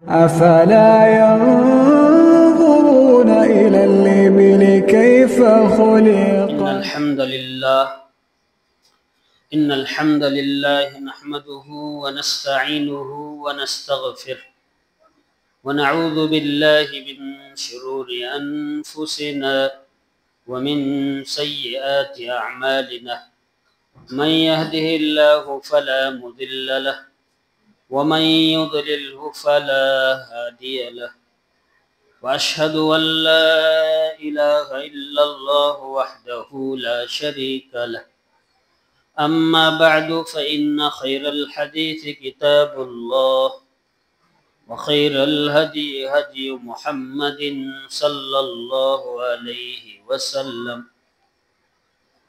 أفلا ينظرون إلى الإبل كيف خلقت. إن الحمد لله نحمده ونستعينه ونستغفره ونعوذ بالله من شرور أنفسنا ومن سيئات أعمالنا. من يهده الله فلا مضل له ومن يضلله فلا هادي له، وأشهد أن لا إله إلا الله وحده لا شريك له. أما بعد فإن خير الحديث كتاب الله، وخير الهدي هدي محمد صلى الله عليه وسلم،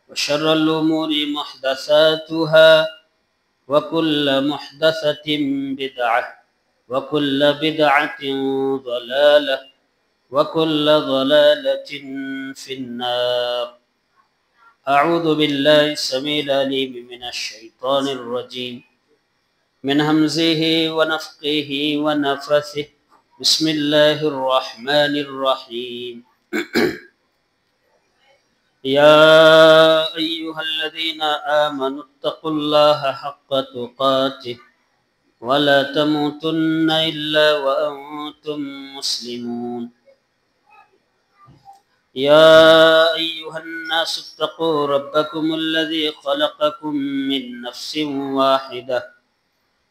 وشر الأمور محدثاتها، وكل محدثة بدعة، وكل بدعة ضلالة، وكل ضلالة في النار. أعوذ بالله السميع العليم من الشيطان الرجيم، من همزه ونفخه ونفثه. بسم الله الرحمن الرحيم. يا أيها الذين آمنوا اتقوا الله حق تقاته ولا تموتن إلا وأنتم مسلمون. يا أيها الناس اتقوا ربكم الذي خلقكم من نفس واحدة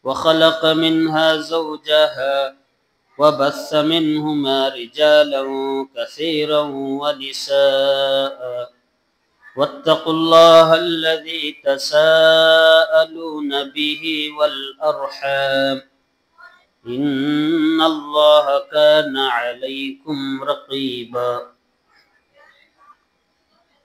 وخلق منها زوجها وبث منهما رجالا كثيرا ونساء، واتقوا الله الذي تساءلون به والأرحام، إن الله كان عليكم رقيبا.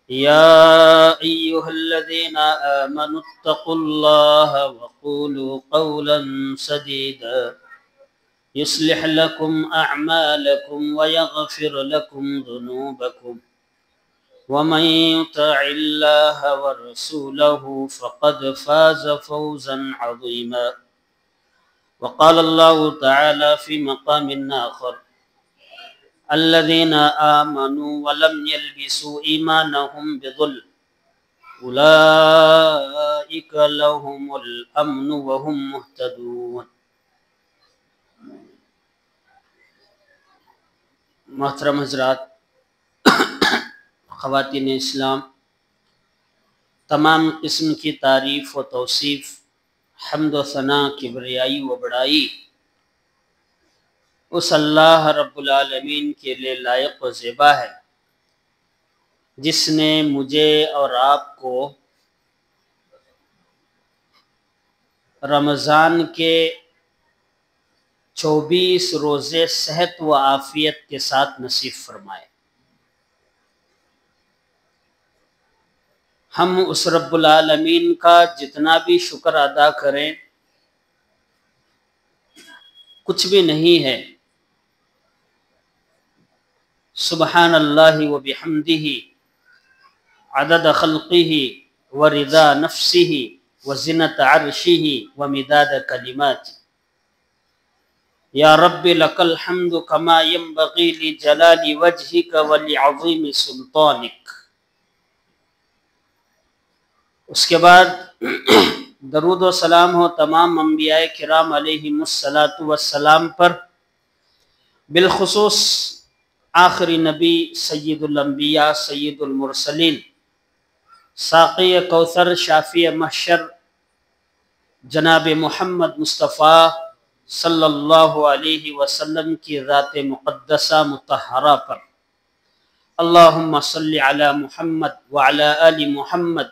يا أيها الذين آمنوا اتقوا الله وقولوا قولا سديدا يصلح لكم أعمالكم ويغفر لكم ذنوبكم، ومن يطع الله ورسوله فقد فاز فوزا عظيما. وقال الله تعالى في مقام آخر: الذين آمنوا ولم يلبسوا إيمانهم بظلم أولئك لهم الأمن وهم مهتدون. محترم حضرات، خواتین اسلام، تمام قسم کی تعریف و توصیف، حمد و ثنا، کبریائی و بڑائی اس اللہ رب العالمین کے لیے لائق و زیبا ہے جس نے مجھے اور آپ کو رمضان کے 24 روزے صحت و عافیت کے ساتھ نصیب فرمائے۔ ہم اس رب العالمین کا جتنا بھی شکر ادا کریں کچھ بھی نہیں ہے۔ سبحان اللہ و بحمدہ عدد خلقہ و رضا نفسہ و زنت عرشہ و مداد کلماتہ۔ یا رب لک الحمد کما ینبغی لجلال وجہک و لعظیم سلطانک۔ اس کے بعد درود و سلام ہو تمام انبیاء کرام علیہم السلام پر، بالخصوص آخری نبی سید الانبیاء سید المرسلین ساقی کوثر شافی محشر جناب محمد مصطفیٰ صلی اللہ علیہ وسلم کی ذات مقدسہ مطہرہ پر۔ اللہم صلی علی محمد وعلی آل محمد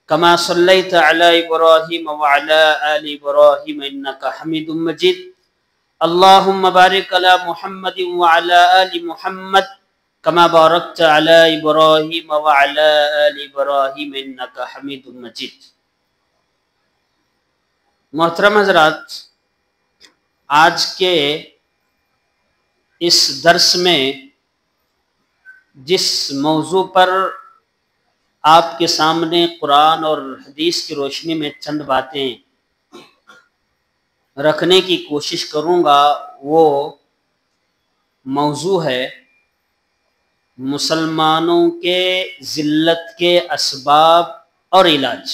کما صلیت علی ابراہیم وعلی آل ابراہیم انکا حمید مجید۔ اللہم بارک علی محمد وعلی آل محمد کما بارکت علی ابراہیم وعلی آل ابراہیم انکا حمید مجید۔ محترم حضرات، آج کے اس درس میں جس موضوع پر آپ کے سامنے قرآن اور حدیث کی روشنی میں چند باتیں رکھنے کی کوشش کروں گا وہ موضوع ہے مسلمانوں کے ذلت کے اسباب اور علاج.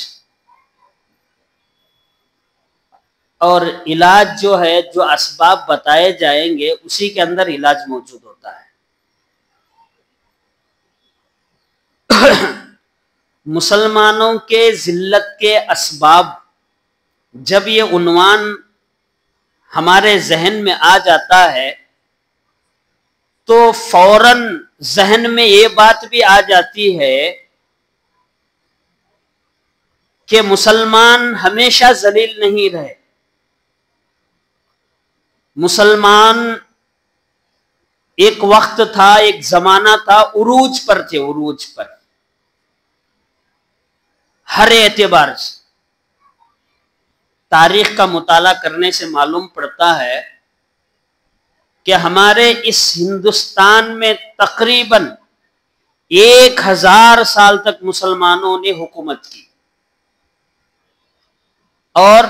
اور علاج جو ہے، جو اسباب بتائے جائیں گے اسی کے اندر علاج موجود ہوتا ہے. مسلمانوں کے ذلت کے اسباب، جب یہ عنوان ہمارے ذہن میں آ جاتا ہے تو فوراً ذہن میں یہ بات بھی آ جاتی ہے کہ مسلمان ہمیشہ ذلیل نہیں رہے. مسلمان ایک وقت تھا، ایک زمانہ تھا، عروج پر تھے، عروج پر ہر اعتبار سے. تاریخ کا مطالعہ کرنے سے معلوم پڑتا ہے کہ ہمارے اس ہندوستان میں تقریباً 1000 سال تک مسلمانوں نے حکومت کی، اور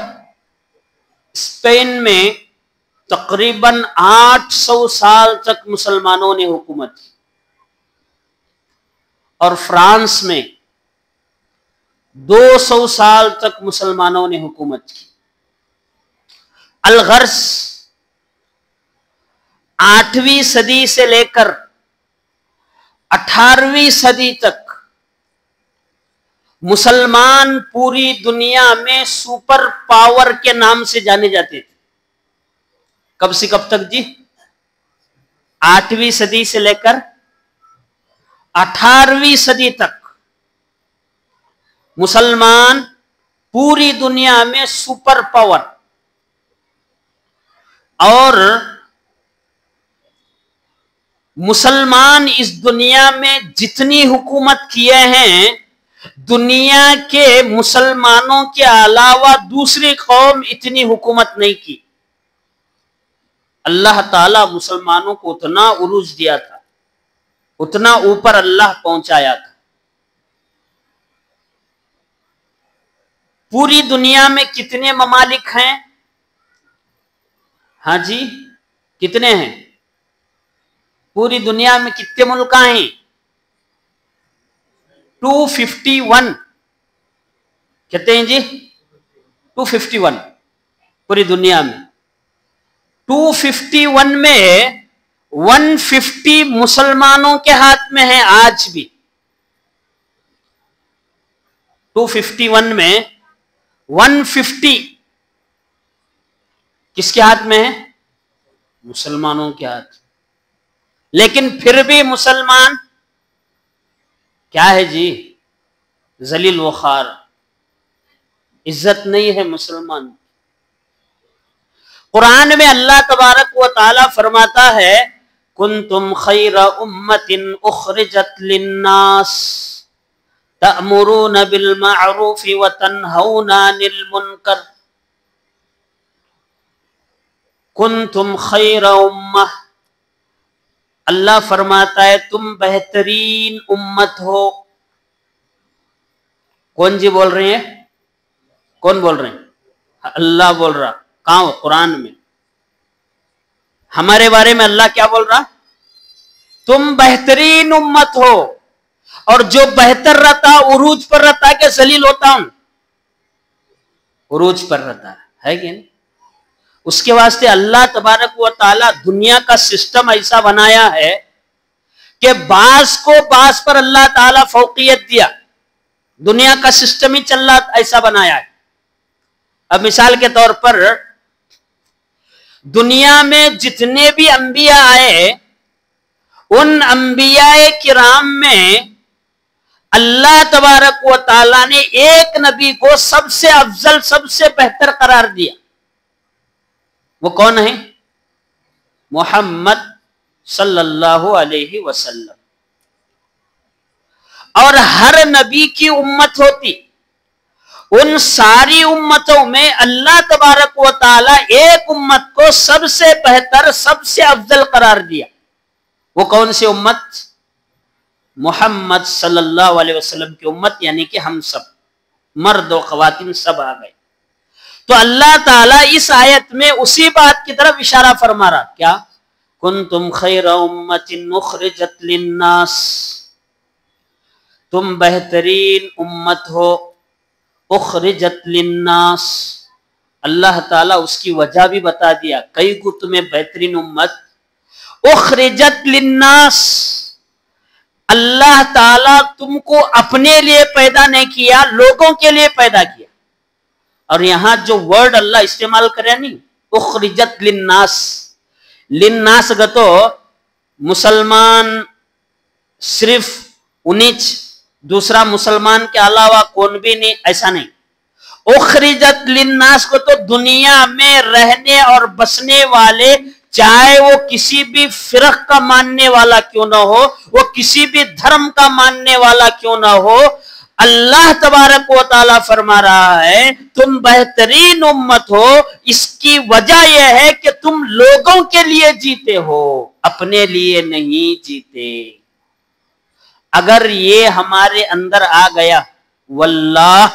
اسپین میں تقریباً 800 سال تک مسلمانوں نے حکومت کی، اور فرانس میں 200 سال تک مسلمانوں نے حکومت کی. الغرض 8ویں صدی سے لے کر 18ویں صدی تک مسلمان پوری دنیا میں سپر پاور کے نام سے جانے جاتے تھے. کب سے کب تک جی؟ 8ویں صدی سے لے کر 18ویں صدی تک مسلمان پوری دنیا میں سپر پاور. اور مسلمان اس دنیا میں جتنی حکومت کیے ہیں، دنیا کے مسلمانوں کے علاوہ دوسری قوم اتنی حکومت نہیں کی. اللہ تعالیٰ مسلمانوں کو اتنا عروج دیا تھا، اتنا اوپر اللہ پہنچایا تھا. پوری دنیا میں کتنے ممالک ہیں؟ ہاں جی، کتنے ہیں؟ پوری دنیا میں کتنے ملک ہیں؟ 251. کہتے ہیں جی 251 پوری دنیا میں. 251 میں 150 مسلمانوں کے ہاتھ میں ہے آج بھی. 251 میں 150 کس کے ہاتھ میں ہے؟ مسلمانوں کے ہاتھ. لیکن پھر بھی مسلمان کیا ہے جی؟ ذلیل و خوار، عزت نہیں ہے مسلمان. قرآن میں اللہ تبارک و تعالی فرماتا ہے کنتم خیر امت اخرجت للناس تأمرون بالمعروف وتنہون عن المنکر. کنتم خیر امہ، اللہ فرماتا ہے تم بہترین امت ہو. کون جی بول رہے ہیں؟ کون بول رہے ہیں؟ اللہ بول رہا. کہاں؟ قرآن میں. ہمارے بارے میں اللہ کیا بول رہا؟ تم بہترین امت ہو. اور جو بہتر رہتا عروج پر رہتا ہے کہ ذلیل ہوتا ہوں؟ عروج پر رہتا ہے کہ نہیں؟ اس کے واسطے اللہ تبارک و تعالی دنیا کا سسٹم ایسا بنایا ہے کہ بعض کو بعض پر اللہ تعالی فوقیت دیا. دنیا کا سسٹم ہی چل رہا ایسا بنایا ہے. اب مثال کے طور پر دنیا میں جتنے بھی انبیاء آئے، ان انبیاء کرام میں اللہ تبارک و تعالی نے ایک نبی کو سب سے افضل، سب سے بہتر قرار دیا. وہ کون ہے؟ محمد صلی اللہ علیہ وسلم. اور ہر نبی کی امت ہوتی، ان ساری امتوں میں اللہ تبارک و تعالی ایک امت کو سب سے بہتر، سب سے افضل قرار دیا. وہ کون سی امت؟ محمد صلی اللہ علیہ وسلم کی امت، یعنی کہ ہم سب، مرد و خواتین سب آ گئے. تو اللہ تعالیٰ اس آیت میں اسی بات کی طرف اشارہ فرما رہا، کیا؟ کنتم خیر امت اخرجت للناس، تم بہترین امت ہو اخرجت للناس۔ اللہ تعالیٰ اس کی وجہ بھی بتا دیا، کئی کو تمہیں بہترین امت اخرجت للناس، اللہ تعالیٰ تم کو اپنے لیے پیدا نہیں کیا، لوگوں کے لیے پیدا کیا۔ اور یہاں جو ورڈ اللہ استعمال کرے نہیں، اخرجت للناس، للناس گتو مسلمان صرف انیچ، دوسرا مسلمان کے علاوہ کون بھی نہیں، ایسا نہیں۔ اخرجت للناس کو تو دنیا میں رہنے اور بسنے والے، چاہے وہ کسی بھی فرق کا ماننے والا کیوں نہ ہو، وہ کسی بھی دھرم کا ماننے والا کیوں نہ ہو، اللہ تبارک و تعالیٰ فرما رہا ہے تم بہترین امت ہو۔ اس کی وجہ یہ ہے کہ تم لوگوں کے لیے جیتے ہو، اپنے لیے نہیں جیتے۔ اگر یہ ہمارے اندر آ گیا، واللہ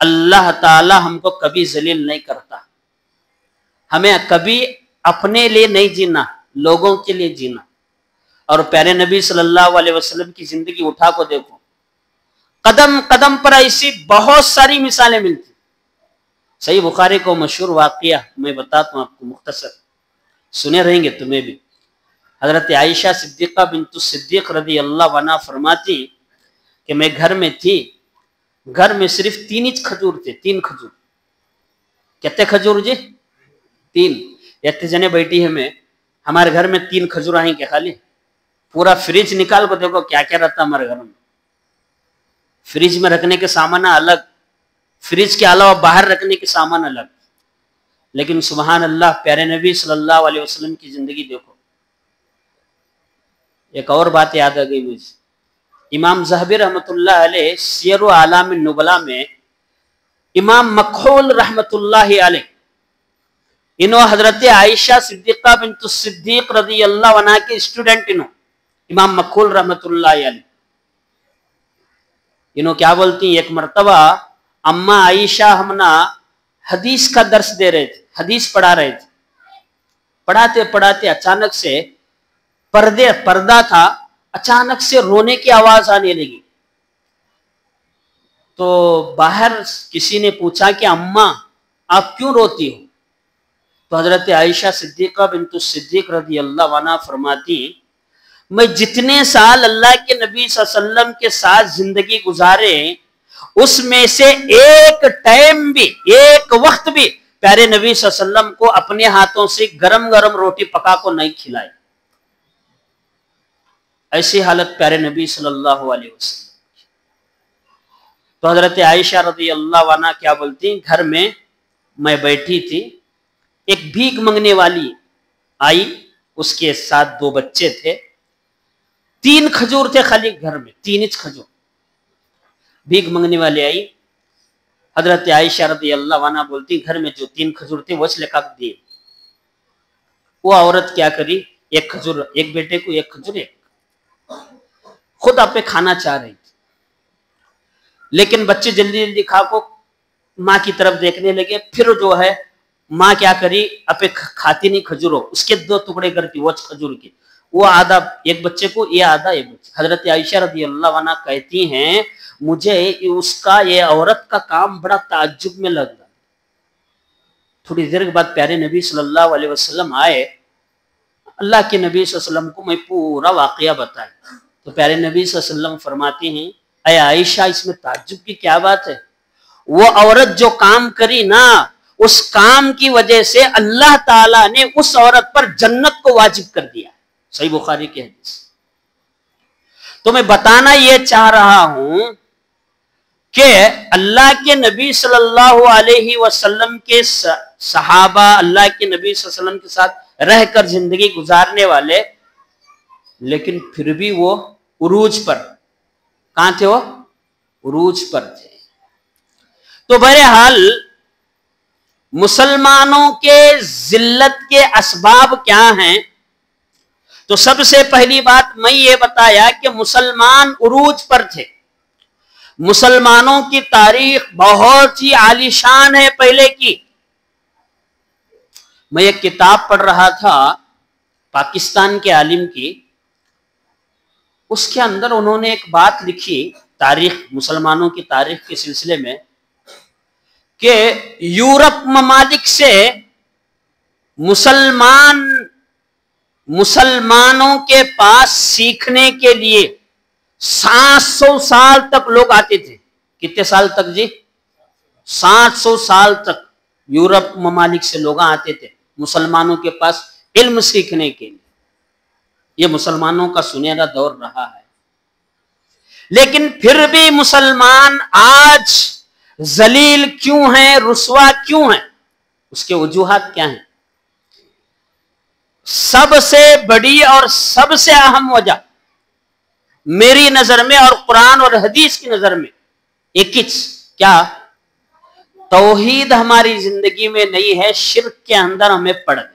اللہ تعالی ہم کو کبھی ذلیل نہیں کرتا۔ ہمیں کبھی اپنے لیے نہیں جینا، لوگوں کے لیے جینا۔ اور پیارے نبی صلی اللہ علیہ وسلم کی زندگی اٹھا کو دیکھو، قدم قدم پر ایسی بہت ساری مثالیں ملتی۔ صحیح بخاری کو مشہور واقعہ میں بتاتا ہوں آپ کو، مختصر سنے رہیں گے تمہیں بھی۔ حضرت عائشہ صدیقہ بنت الصدیق رضی اللہ عنہ فرماتی کہ میں گھر میں تھی، گھر میں صرف 3 انچ کھجور تھے، 3 کھجور۔ کتنے کھجور جی؟ 3۔ اتنے جنے بیٹھی ہے میں، ہمارے گھر میں 3 کھجور آئیں کہ خالی؟ پورا فریج نکال کو دیکھو کیا کیا رہتا ہمارے گھر میں۔ فریج میں رکھنے کے سامان الگ، فریج کے علاوہ باہر رکھنے کے سامان الگ۔ لیکن سبحان اللہ، پیارے نبی صلی اللہ علیہ وسلم کی زندگی دیکھو۔ ایک اور بات یاد آ گئی مجھے، امام ذہبی رحمت اللہ علیہ سیر و اعلام النبلاء میں امام مکحول رحمت اللہ علیہ انہوں حضرت عائشہ صدیقہ بنت الصدیق رضی اللہ عنہ کے اسٹوڈنٹ انہوں امام مکحول رحمت اللہ علیہ انہوں کیا بولتی ہیں، ایک مرتبہ اماں عائشہ ہمنا حدیث کا درس دے رہے تھے، حدیث پڑھا رہے تھے، پڑھاتے پڑھاتے اچانک سے پردہ تھا، اچانک سے رونے کی آواز آنے لگی۔ تو باہر کسی نے پوچھا کہ اماں آپ کیوں روتی ہو؟ تو حضرت عائشہ صدیقہ بنت الصدیق رضی اللہ عنہ فرماتی میں جتنے سال اللہ کے نبی صلی اللہ علیہ وسلم کے ساتھ زندگی گزارے، اس میں سے ایک ٹائم بھی، ایک وقت بھی پیارے نبی صلی اللہ علیہ وسلم کو اپنے ہاتھوں سے گرم گرم روٹی پکا کو نہیں کھلائی۔ ایسی حالت پیارے نبی صلی اللہ علیہ وسلم۔ تو حضرت عائشہ رضی اللہ عنہ کیا بولتی، گھر میں بیٹھی تھی، ایک بھیک منگنے والی آئی، اس کے ساتھ 2 بچے تھے، 3 کھجور تھے خالی گھر میں، 3 انچ کھجور۔ بھیک منگنے والی آئی، حضرت عائشہ رضی اللہ عنہ بولتی گھر میں جو 3 کھجور تھے وہ لے کر دیے۔ وہ عورت کیا کری، ایک کھجور ایک بیٹے کو، ایک کھجور ایک، خود آپ پہ کھانا چاہ رہی تھی، لیکن بچے جلدی جلدی کھا کو ماں کی طرف دیکھنے لگے۔ پھر جو ہے ماں کیا کری، اپے کھاتی نہیں کھجوروں، اس کے 2 ٹکڑے کرتی وہ کھجور کے، وہ آدھا ایک بچے کو، یہ آدھا ایک بچے۔ حضرت عائشہ رضی اللہ عنہ کہتی ہیں مجھے اس کا، یہ عورت کا کام بڑا تعجب میں لگ رہا۔ تھوڑی دیر کے بعد پیارے نبی صلی اللہ علیہ وسلم آئے، اللہ کے نبی صلی اللہ علیہ وسلم کو میں پورا واقعہ بتایا۔ تو پیارے نبی صلی اللہ علیہ وسلم فرماتے ہیں اے عائشہ اس میں تعجب کی کیا بات ہے، وہ عورت جو کام کری نا، اس کام کی وجہ سے اللہ تعالیٰ نے اس عورت پر جنت کو واجب کر دیا۔ صحیح بخاری کی حدیث۔ تو میں بتانا یہ چاہ رہا ہوں کہ اللہ کے نبی صلی اللہ علیہ وسلم کے صحابہ، اللہ کے نبی صلی اللہ علیہ وسلم کے ساتھ رہ کر زندگی گزارنے والے، لیکن پھر بھی وہ عروج پر، کہاں تھے وہ؟ عروج پر تھے۔ تو بہرحال مسلمانوں کے ذلت کے اسباب کیا ہیں؟ تو سب سے پہلی بات میں یہ بتایا کہ مسلمان عروج پر تھے۔ مسلمانوں کی تاریخ بہت ہی عالی شان ہے پہلے کی، میں ایک کتاب پڑھ رہا تھا پاکستان کے عالم کی، اس کے اندر انہوں نے ایک بات لکھی تاریخ، مسلمانوں کی تاریخ کے سلسلے میں، کہ یورپ ممالک سے مسلمانوں کے پاس سیکھنے کے لیے 700 سال تک لوگ آتے تھے۔ کتنے سال تک جی؟ 700 سال تک یورپ ممالک سے لوگ آتے تھے مسلمانوں کے پاس علم سیکھنے کے لیے۔ یہ مسلمانوں کا سنہرا دور رہا ہے، لیکن پھر بھی مسلمان آج ذلیل کیوں ہیں، رسوا کیوں ہیں؟ اس کے وجوہات کیا ہیں؟ سب سے بڑی اور سب سے اہم وجہ میری نظر میں اور قرآن اور حدیث کی نظر میں ایک ہی، کیا؟ توحید ہماری زندگی میں نہیں ہے، شرک کے اندر ہمیں پڑ گئے،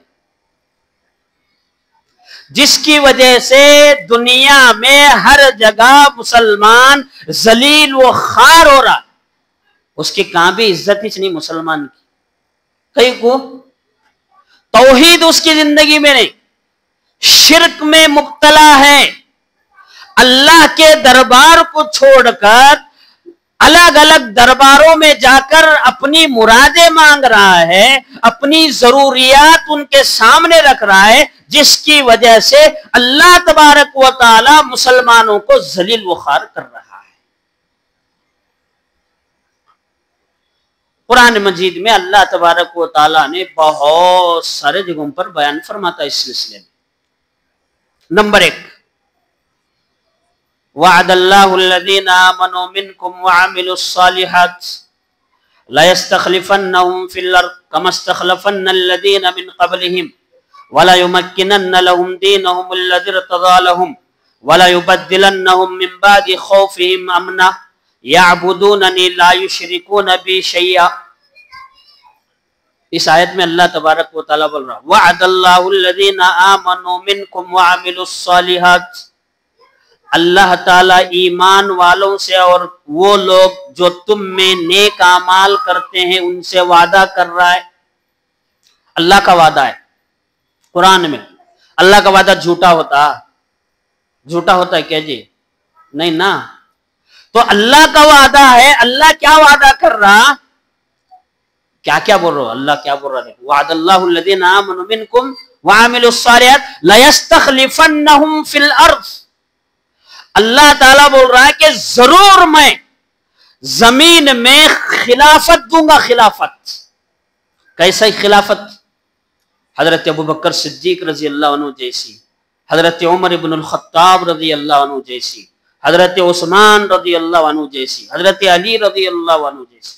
جس کی وجہ سے دنیا میں ہر جگہ مسلمان ذلیل و خوار ہو رہا ہے۔ اس کی کہاں بھی عزت ہی نہیں مسلمان کی، کہیں کو توحید اس کی زندگی میں نہیں، شرک میں مبتلا ہے، اللہ کے دربار کو چھوڑ کر الگ الگ درباروں میں جا کر اپنی مرادیں مانگ رہا ہے، اپنی ضروریات ان کے سامنے رکھ رہا ہے، جس کی وجہ سے اللہ تبارک و تعالی مسلمانوں کو ذلیل و خوار کر رہا ہے۔ قرآن مجید میں اللہ تبارک و تعالی نے بہت سارے جگہوں پر بیان فرماتا ہے اس سلسلے میں۔ نمبر 1، وعد اللہ الذین آمنوا منکم وعملوا الصالحات ليستخلفنهم في الارض كما استخلفن الذين من قبلهم وليمكنن لهم دينهم الذي ارتضى لهم وليبدلنهم من بعد خوفهم امنا يعبدونني لا يشركون بي شيئا۔ اس آیت میں اللہ تبارک و تعالیٰ بول رہا وعد اللہ الذین آمنوا منکم وعملوا الصالحات، اللہ تعالیٰ ایمان والوں سے اور وہ لوگ جو تم میں نیک اعمال کرتے ہیں ان سے وعدہ کر رہا ہے۔ اللہ کا وعدہ ہے قرآن میں۔ اللہ کا وعدہ جھوٹا ہوتا ہے کیا جی؟ نہیں نا۔ تو اللہ کا وعدہ ہے، اللہ کیا وعدہ کر رہا؟ کیا بول رہا؟ اللہ کیا بول رہا ہے؟ وعد اللہ الذین آمنوا منکم وعملوا الصالحات لیستخلفنہم فی الارض۔ اللہ تعالیٰ بول رہا ہے کہ ضرور میں زمین میں خلافت دوں گا۔ خلافت کیسا خلافت؟ حضرت ابوبکر صدیق رضی اللہ عنہ جیسی، حضرت عمر ابن الخطاب رضی اللہ عنہ جیسی، حضرت عثمان رضی اللہ عنہ جیسی، حضرت علی رضی اللہ عنہ جیسی،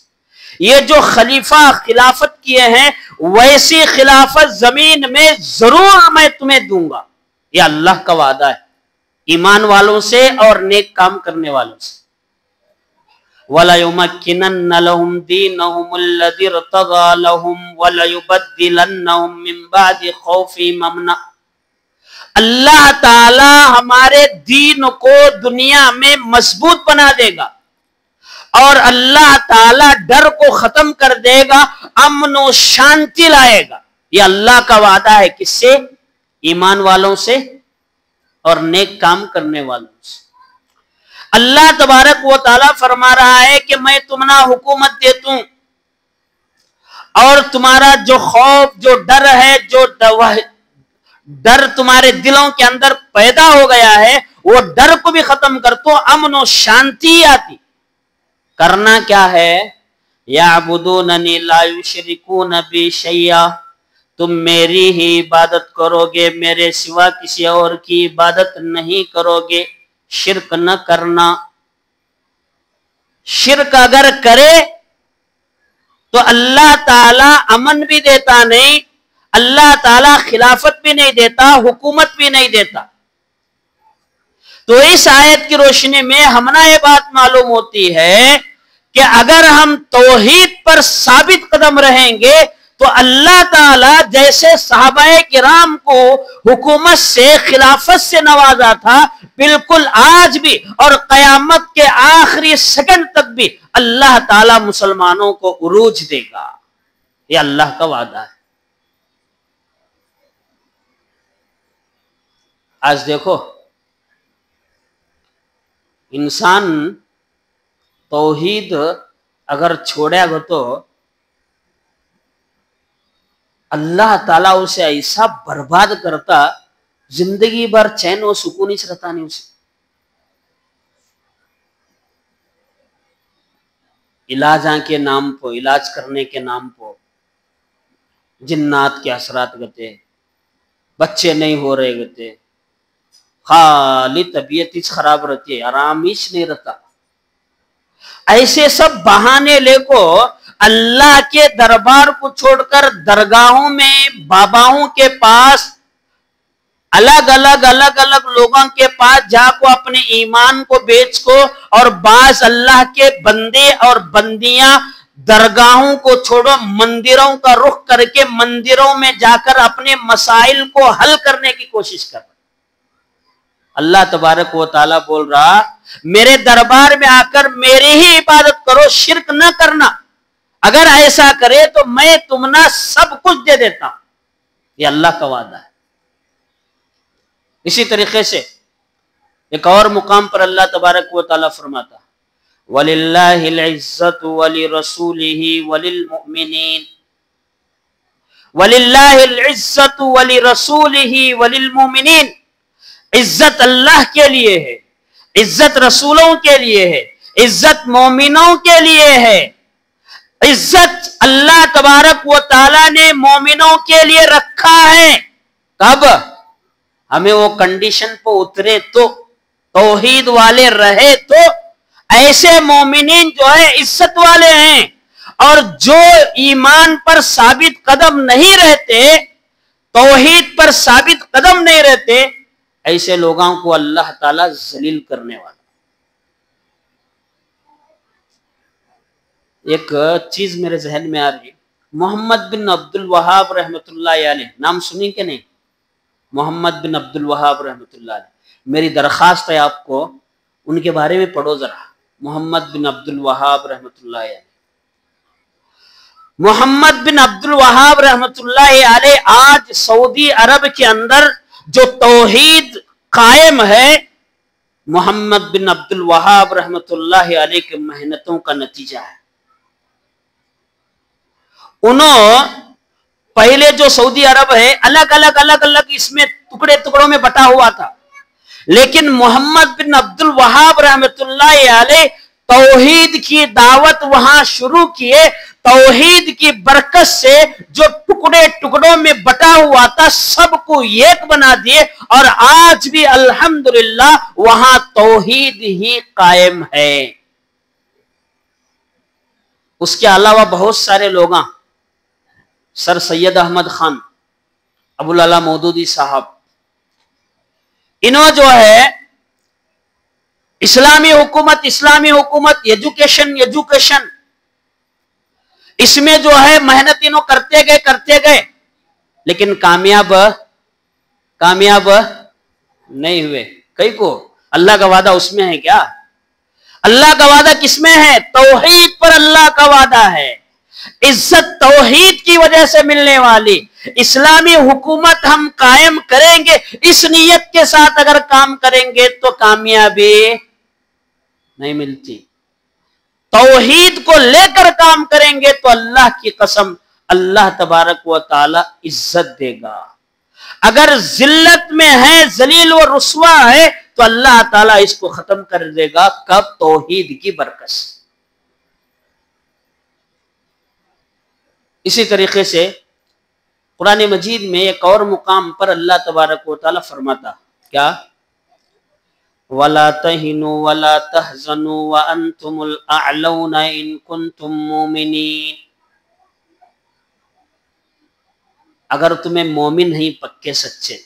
یہ جو خلیفہ خلافت کیے ہیں ویسی خلافت زمین میں ضرور میں تمہیں دوں گا۔ یہ اللہ کا وعدہ ہے ایمان والوں سے اور نیک کام کرنے والوں سے۔ وَلَيُمَكِّنَنَّ لَهُمْ دِينَهُمُ الَّذِي ارْتَضَىٰ لَهُمْ وَلَيُبَدِّلَنَّهُمْ مِنْ بَعْدِ خَوْفِهِمْ أَمْنًا۔ اللہ تعالی ہمارے دین کو دنیا میں مضبوط بنا دے گا اور اللہ تعالی ڈر کو ختم کر دے گا، امن و شانتی لائے گا۔ یہ اللہ کا وعدہ ہے، کس سے؟ ایمان والوں سے اور نیک کام کرنے والوں سے۔ اللہ تبارک و تعالیٰ فرما رہا ہے کہ میں تمہارا حکومت دیتا ہوں اور تمہارا جو خوف، جو ڈر ہے، جو ڈر تمہارے دلوں کے اندر پیدا ہو گیا ہے، وہ ڈر کو بھی ختم کر تو امن و شانتی آتی۔ کرنا کیا ہے؟ یعبدوننی لا یشرکون بی شیئا، تم میری ہی عبادت کرو گے، میرے سوا کسی اور کی عبادت نہیں کرو گے۔ شرک نہ کرنا۔ شرک اگر کرے تو اللہ تعالی امن بھی دیتا نہیں، اللہ تعالی خلافت بھی نہیں دیتا، حکومت بھی نہیں دیتا۔ تو اس آیت کی روشنی میں ہمیں یہ بات معلوم ہوتی ہے کہ اگر ہم توحید پر ثابت قدم رہیں گے تو اللہ تعالیٰ جیسے صحابہ کرام کو حکومت سے، خلافت سے نوازا تھا، بالکل آج بھی اور قیامت کے آخری سیکنڈ تک بھی اللہ تعالیٰ مسلمانوں کو عروج دے گا۔ یہ اللہ کا وعدہ ہے۔ آج دیکھو انسان توحید اگر چھوڑے گا تو اللہ تعالیٰ اسے ایسا برباد کرتا زندگی بھر چین و سکون ہی رہتا نہیں اسے. علاجاں کے نام پہ علاج کرنے کے نام پہ جنات کے اثرات گتے بچے نہیں ہو رہے گتے خالی طبیعت ہی خراب رہتی ہے آرام ہی نہیں رہتا. ایسے سب بہانے لے کو اللہ کے دربار کو چھوڑ کر درگاہوں میں باباؤں کے پاس الگ الگ لوگوں کے پاس جا کو اپنے ایمان کو بیچ کو اور بعض اللہ کے بندے اور بندیاں درگاہوں کو چھوڑو مندروں کا رخ کر کے مندروں میں جا کر اپنے مسائل کو حل کرنے کی کوشش کر. اللہ تبارک و تعالیٰ بول رہا میرے دربار میں آ کر میری ہی عبادت کرو شرک نہ کرنا. اگر ایسا کرے تو میں تمنا سب کچھ دے دیتا ہوں. یہ اللہ کا وعدہ ہے. اسی طریقے سے ایک اور مقام پر اللہ تبارک و تعالیٰ فرماتا وَلِلَّهِ الْعِزَّةُ وَلِرَسُولِهِ وَلِلْمُؤْمِنِينَ وَلِلَّهِ الْعِزَّةُ وَلِرَسُولِهِ وَلِلْمُؤْمِنِينَ. عزت اللہ کے لیے ہے, عزت رسولوں کے لیے ہے, عزت مومنوں کے لیے ہے. عزت اللہ تبارک و تعالیٰ نے مومنوں کے لیے رکھا ہے. کب ہمیں وہ کنڈیشن پہ اترے تو توحید والے رہے تو ایسے مومنین جو ہے عزت والے ہیں. اور جو ایمان پر ثابت قدم نہیں رہتے توحید پر ثابت قدم نہیں رہتے ایسے لوگوں کو اللہ تعالیٰ ذلیل کرنے والا. ایک چیز میرے ذہن میں آ رہی ہے محمد بن عبد الوہاب رحمۃ اللہ علیہ نام سنی کہ نہیں؟ محمد بن عبد الوہاب رحمۃ اللہ علیہ. میری درخواست ہے آپ کو ان کے بارے میں پڑھو ذرا. محمد بن عبد الوہاب رحمۃ اللہ علیہ. محمد بن عبد الوہاب رحمۃ اللہ علیہ آج سعودی عرب کے اندر جو توحید قائم ہے محمد بن عبد الوہاب رحمۃ اللہ علیہ کے محنتوں کا نتیجہ ہے. انہوں پہلے جو سعودی عرب ہے الگ الگ اس میں ٹکڑوں میں بٹا ہوا تھا, لیکن محمد بن عبد الوہاب رحمۃ اللہ علیہ توحید کی دعوت وہاں شروع کیے. توحید کی برکت سے جو ٹکڑوں میں بٹا ہوا تھا سب کو ایک بنا دیے اور آج بھی الحمدللہ وہاں توحید ہی قائم ہے. اس کے علاوہ بہت سارے لوگ سر سید احمد خان, ابوالعلا مودودی صاحب, انہوں جو ہے اسلامی حکومت ایجوکیشن اس میں جو ہے محنت انہوں کرتے گئے لیکن کامیاب نہیں ہوئے. کئی کو اللہ کا وعدہ اس میں ہے کیا؟ اللہ کا وعدہ کس میں ہے؟ توحید پر اللہ کا وعدہ ہے. عزت توحید کی وجہ سے ملنے والی اسلامی حکومت ہم قائم کریں گے اس نیت کے ساتھ اگر کام کریں گے تو کامیابی نہیں ملتی. توحید کو لے کر کام کریں گے تو اللہ کی قسم اللہ تبارک و تعالی عزت دے گا. اگر ذلت میں ہے ذلیل و رسوا ہے تو اللہ تعالیٰ اس کو ختم کر دے گا. کب؟ توحید کی برکت سے. اسی طریقے سے قرآن مجید میں ایک اور مقام پر اللہ تبارک و تعالیٰ فرماتا کیا؟ وَلَا تَهِنُوا وَلَا تَحْزَنُوا وَأَنْتُمُ الْأَعْلَوْنَ إِن كُنتُم مُؤْمِنِينَ. اگر تمہیں مومن نہیں پکے سچے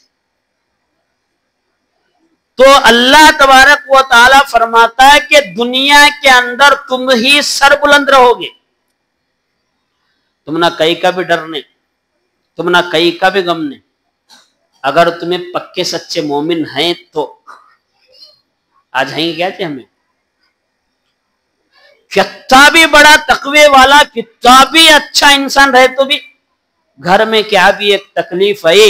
تو اللہ تبارک و تعالیٰ فرماتا ہے کہ دنیا کے اندر تم ہی سر بلند رہو گے. تم نہ کہیں کا بھی ڈر نہیں, تم نہ کہیں کا بھی غم نہیں. اگر تمہیں پکے سچے مومن ہیں تو آج ہیں کیا کہ ہمیں کتنا بھی بڑا تقوی والا کتنا بھی اچھا انسان رہے تو بھی گھر میں کیا بھی ایک تکلیف ہے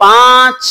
5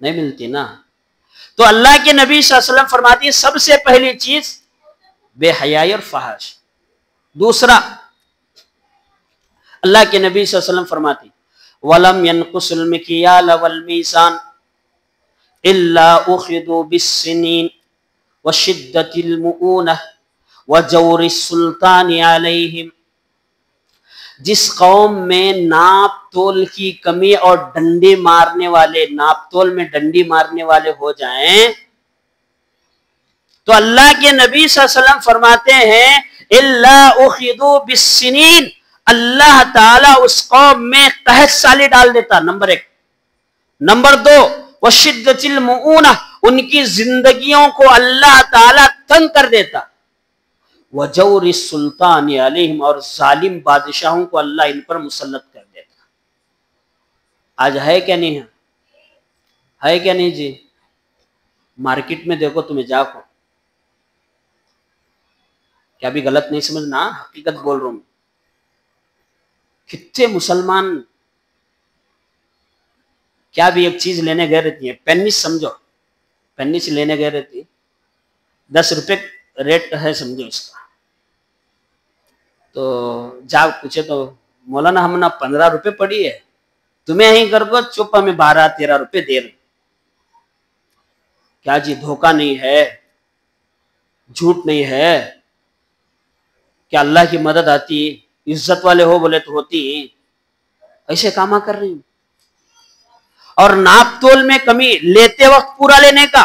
نہیں ملتی نا. تو اللہ کے نبی صلی اللہ علیہ وسلم فرماتی ہیں سب سے پہلی چیز بے حیائی اور فحش. دوسرا اللہ کے نبی صلی اللہ علیہ وسلم فرماتی وَلَمْ يَنْقُسُ الْمِكْيَالَ وَالْمِيزَانَ إِلَّا أُخِذُوا بِالسِّنِينَ وَشِدَّةِ الْمُؤُونَةِ وَجَوْرِ السُّلْطَانِ عَلَيْهِمْ. جس قوم میں ناپ تول کی کمی اور ڈنڈی مارنے والے، ناپ تول میں ڈنڈی مارنے والے ہو جائیں تو اللہ کے نبی صلی اللہ علیہ وسلم فرماتے ہیں إِلَّا أُخِذُوا بِالسِّنِينَ، اللہ تعالیٰ اس قوم میں قحط سالی ڈال دیتا. نمبر 1. نمبر 2 وَشِدَّةِ الْمُؤُونَةِ، ان کی زندگیوں کو اللہ تعالیٰ تنگ کر دیتا. وَجَوْرِ السُّلْطَانِ عَلَيْهِمْ، اور ظالم بادشاہوں کو اللہ ان پر مسلط کر دیتا. آج ہے کیا نہیں ہے کیا نہیں جی؟ مارکیٹ میں دیکھو تمہیں جا کو، کیا بھی غلط نہیں سمجھنا، حقیقت بول رہا ہوں. کتنے مسلمان کیا بھی ایک چیز لینے گئے رہتی ہے، پینس سمجھو، پینس لینے گئے رہتی ہے، 10 روپے ریٹ ہے سمجھو اس کا. تو جا پوچھے تو مولانا ہم نا 15 روپے پڑی ہے، تمہیں ہی کر کو چپ ہمیں 12-13 روپے دے رہے. کیا جی دھوکہ نہیں ہے، جھوٹ نہیں ہے؟ کیا اللہ کی مدد آتی؟ عزت والے ہو بولے تو ہوتی، ایسے کام کر رہی ہوں. اور ناپ تول میں کمی، لیتے وقت پورا لینے کا،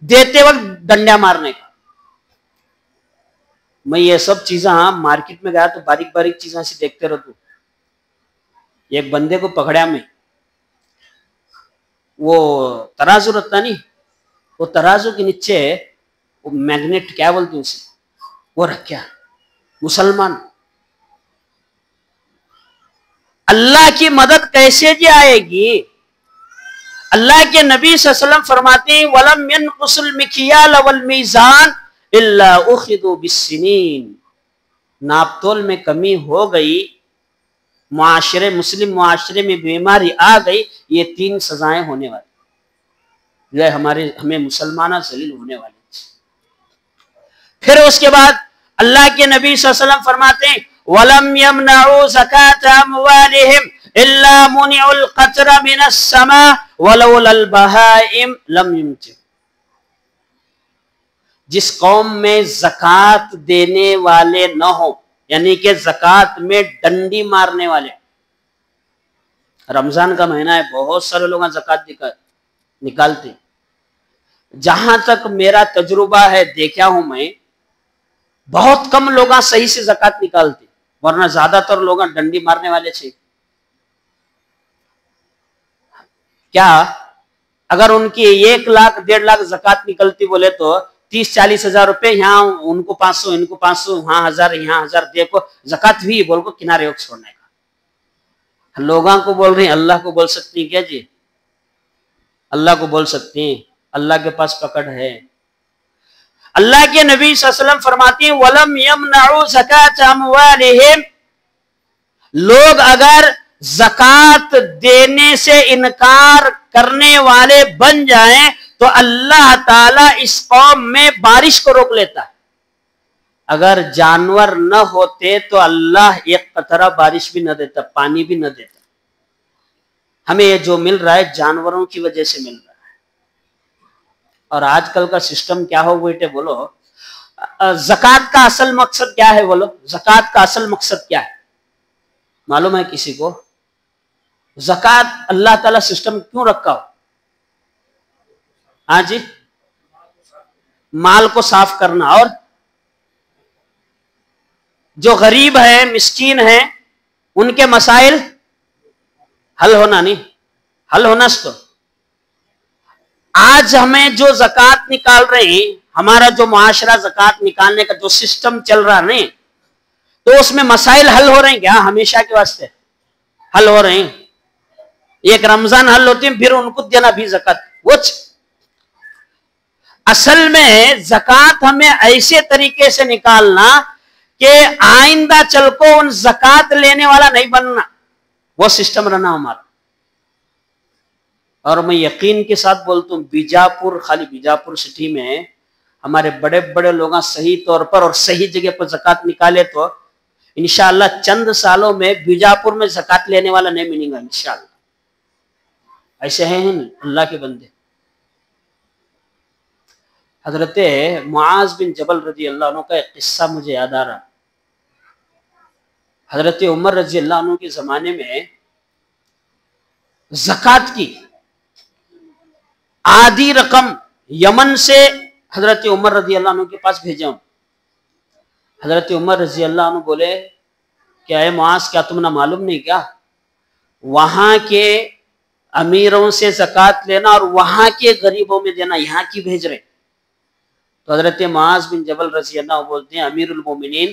دیتے وقت ڈنڈا مارنے کا. میں یہ سب چیزیں مارکیٹ میں گیا تو باریک باریک چیزیں سے دیکھتے رہتا ہوں. ایک بندے کو پکڑیا میں، وہ ترازو رہتا نہیں، وہ ترازو کے نیچے وہ میگنیٹ کیا بولتے ہیں اسے، وہ رکھیا. مسلمان اللہ کی مدد کیسے جی آئے گی؟ اللہ کے نبی صلی اللہ علیہ وسلم فرماتے ہیں وَلَمْ يَنْقُسُ الْمِكْيَالَ وَالْمِيزَانَ إِلَّا أُخِذُوا بِالسِّنِينَ. ناپ تول میں کمی ہو گئی، معاشرے مسلم معاشرے میں بیماری آ گئی، یہ 3 سزائیں ہونے والی، یہ ہمیں مسلمانہ ذلیل ہونے والی. پھر اس کے بعد اللہ کے نبی صلی اللہ علیہ وسلم فرماتے ہیں وَلَمْ يَمْنَعُوا زَكَاةَ أَمْوَالِهِمْ إِلَّا مُنِعُوا الْقَطْرَ مِنَ السَّمَاءِ وَلَوْلَا الْبَهَائِمْ لَمْ يُمْطِرْ. جس قوم میں زکوٰۃ دینے والے نہ ہوں، یعنی کہ زکوٰۃ میں ڈنڈی مارنے والے. رمضان کا مہینہ ہے، بہت سارے لوگ زکوٰۃ نکالتے. جہاں تک میرا تجربہ ہے، دیکھا ہوں میں، بہت کم لوگ صحیح سے زکوٰۃ نکالتے، ورنہ زیادہ تر لوگ ڈنڈی مارنے والے تھے. کیا اگر ان کی 1 لاکھ 1.5 لاکھ زکوٰۃ نکلتی بولے تو 30-40 ہزار روپے، یہاں ان کو 500 ان کو 500، ہاں 1000 یہاں 1000 دیکھو زکوٰۃ بھی بول کو کنارے وقت چھوڑنے کا. لوگوں کو بول رہے ہیں، اللہ کو بول سکتی ہیں کیا جی؟ اللہ کو بول سکتے ہیں، اللہ کے پاس پکڑ ہے. اللہ کے نبی صلی اللہ علیہ وسلم فرماتے ہیں وَلَمْ يَمْنَعُوا زَكَاةَ أَمْوَالِهِمْ. لوگ اگر زکوٰۃ دینے سے انکار کرنے والے بن جائیں تو اللہ تعالیٰ اس قوم میں بارش کو روک لیتا ہے. اگر جانور نہ ہوتے تو اللہ ایک قطرہ بارش بھی نہ دیتا، پانی بھی نہ دیتا. ہمیں یہ جو مل رہا ہے جانوروں کی وجہ سے مل رہا ہے. اور آج کل کا سسٹم کیا ہو بیٹے بولو، زکوٰۃ کا اصل مقصد کیا ہے؟ بولو زکوٰۃ کا اصل مقصد کیا ہے؟ معلوم ہے کسی کو؟ زکوٰۃ اللہ تعالیٰ سسٹم کیوں رکھا ہو؟ ہاں جی، مال کو صاف کرنا، اور جو غریب ہے مسکین ہے ان کے مسائل حل ہونا، نہیں حل ہونا. اس کو آج ہمیں جو زکوٰۃ نکال رہے ہیں، ہمارا جو معاشرہ زکوٰۃ نکالنے کا جو سسٹم چل رہا نہیں، تو اس میں مسائل حل ہو رہے ہیں کیا؟ ہمیشہ کے واسطے حل ہو رہے ہیں. ایک رمضان حل ہوتی ہے، پھر ان کو دینا بھی زکوٰۃ. اصل میں زکوٰۃ ہمیں ایسے طریقے سے نکالنا کہ آئندہ چل کو ان زکوٰۃ لینے والا نہیں بننا، وہ سسٹم رہنا ہمارا. اور میں یقین کے ساتھ بولتا ہوں بیجاپور، خالی بیجاپور سٹی میں ہمارے بڑے بڑے لوگ صحیح طور پر اور صحیح جگہ پر زکوٰۃ نکالے تو انشاءاللہ چند سالوں میں بیجاپور میں زکوٰۃ لینے والا نہیں ملے گا انشاءاللہ. ایسے ہیں اللہ کے بندے. حضرت معاذ بن جبل رضی اللہ عنہ کا ایک قصہ مجھے یاد آ رہا. حضرت عمر رضی اللہ عنہ کے زمانے میں زکوٰۃ کی آدھی رقم یمن سے حضرت عمر رضی اللہ عنہ کے پاس بھیجا ہوں. حضرت عمر رضی اللہ عنہ بولے کہ اے معاذ، کیا تم نہ معلوم نہیں کیا وہاں کے امیروں سے زکوٰۃ لینا اور وہاں کے غریبوں میں دینا، یہاں کی بھیج رہے. تو حضرت معاذ بن جبل رضی اللہ عنہ بولتے ہیں امیر المومنین،